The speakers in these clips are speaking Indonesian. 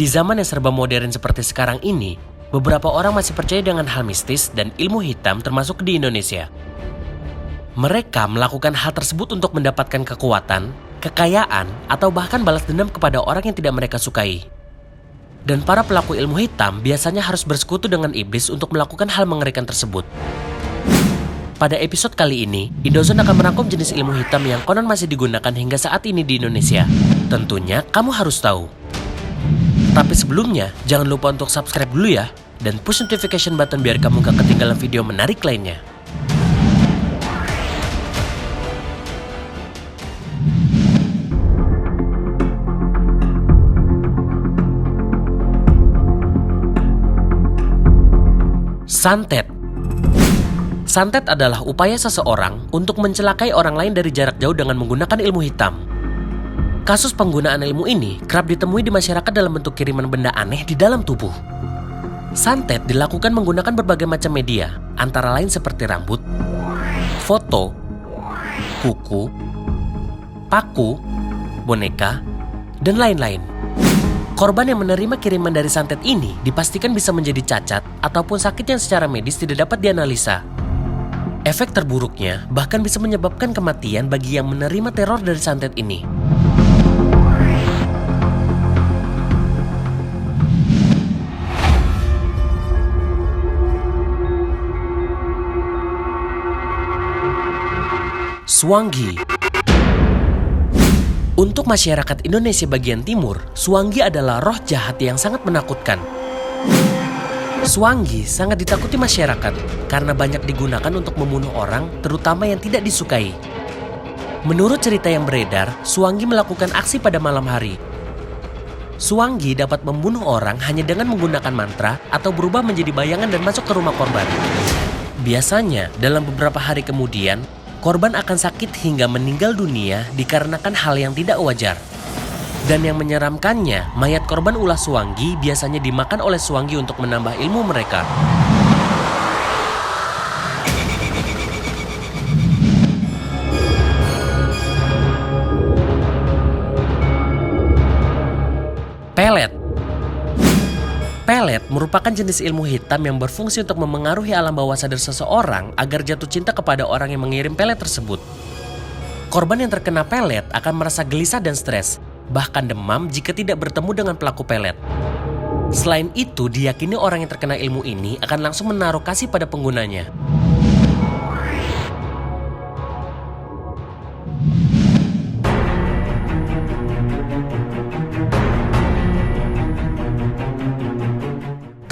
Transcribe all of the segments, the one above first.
Di zaman yang serba modern seperti sekarang ini, beberapa orang masih percaya dengan hal mistis dan ilmu hitam termasuk di Indonesia. Mereka melakukan hal tersebut untuk mendapatkan kekuatan, kekayaan, atau bahkan balas dendam kepada orang yang tidak mereka sukai. Dan para pelaku ilmu hitam biasanya harus bersekutu dengan iblis untuk melakukan hal mengerikan tersebut. Pada episode kali ini, Indozone akan merangkum jenis ilmu hitam yang konon masih digunakan hingga saat ini di Indonesia. Tentunya kamu harus tahu. Tapi sebelumnya, jangan lupa untuk subscribe dulu ya, dan push notification button biar kamu gak ketinggalan video menarik lainnya. Santet. Santet adalah upaya seseorang untuk mencelakai orang lain dari jarak jauh dengan menggunakan ilmu hitam. Kasus penggunaan ilmu ini kerap ditemui di masyarakat dalam bentuk kiriman benda aneh di dalam tubuh. Santet dilakukan menggunakan berbagai macam media, antara lain seperti rambut, foto, kuku, paku, boneka, dan lain-lain. Korban yang menerima kiriman dari santet ini dipastikan bisa menjadi cacat ataupun sakit yang secara medis tidak dapat dianalisa. Efek terburuknya bahkan bisa menyebabkan kematian bagi yang menerima teror dari santet ini. Suwangi. Untuk masyarakat Indonesia bagian timur, Suwangi adalah roh jahat yang sangat menakutkan. Suwangi sangat ditakuti masyarakat karena banyak digunakan untuk membunuh orang, terutama yang tidak disukai. Menurut cerita yang beredar, Suwangi melakukan aksi pada malam hari. Suwangi dapat membunuh orang hanya dengan menggunakan mantra atau berubah menjadi bayangan dan masuk ke rumah korban. Biasanya, dalam beberapa hari kemudian, korban akan sakit hingga meninggal dunia dikarenakan hal yang tidak wajar. Dan yang menyeramkannya, mayat korban ulah Suwangi biasanya dimakan oleh Suwangi untuk menambah ilmu mereka. Pelet. Pelet merupakan jenis ilmu hitam yang berfungsi untuk memengaruhi alam bawah sadar seseorang agar jatuh cinta kepada orang yang mengirim pelet tersebut. Korban yang terkena pelet akan merasa gelisah dan stres, bahkan demam jika tidak bertemu dengan pelaku pelet. Selain itu, diyakini orang yang terkena ilmu ini akan langsung menaruh kasih pada penggunanya.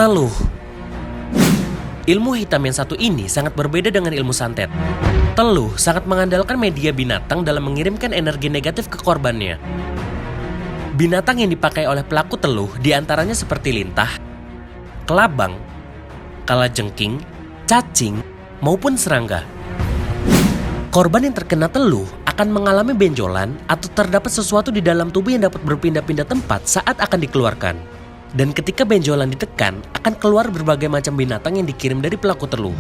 Teluh. Ilmu hitam yang satu ini sangat berbeda dengan ilmu santet. Teluh sangat mengandalkan media binatang dalam mengirimkan energi negatif ke korbannya. Binatang yang dipakai oleh pelaku teluh diantaranya seperti lintah, kelabang, kalajengking, cacing, maupun serangga. Korban yang terkena teluh akan mengalami benjolan atau terdapat sesuatu di dalam tubuh yang dapat berpindah-pindah tempat saat akan dikeluarkan. Dan ketika benjolan ditekan, akan keluar berbagai macam binatang yang dikirim dari pelaku teluh.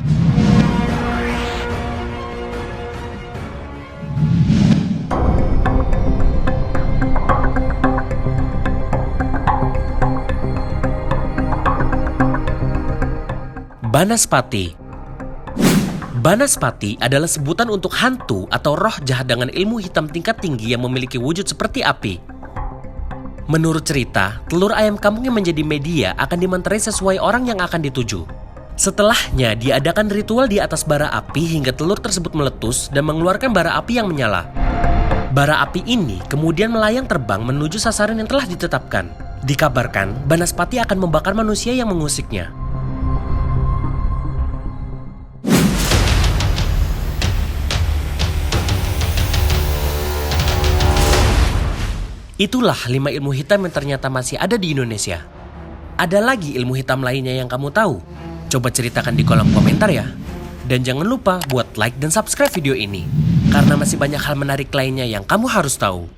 Banaspati. Banaspati adalah sebutan untuk hantu atau roh jahat dengan ilmu hitam tingkat tinggi yang memiliki wujud seperti api. Menurut cerita, telur ayam kampung yang menjadi media akan dimanterai sesuai orang yang akan dituju. Setelahnya, diadakan ritual di atas bara api hingga telur tersebut meletus dan mengeluarkan bara api yang menyala. Bara api ini kemudian melayang terbang menuju sasaran yang telah ditetapkan. Dikabarkan, Banaspati akan membakar manusia yang mengusiknya. Itulah 5 ilmu hitam yang ternyata masih ada di Indonesia. Ada lagi ilmu hitam lainnya yang kamu tahu? Coba ceritakan di kolom komentar ya. Dan jangan lupa buat like dan subscribe video ini, karena masih banyak hal menarik lainnya yang kamu harus tahu.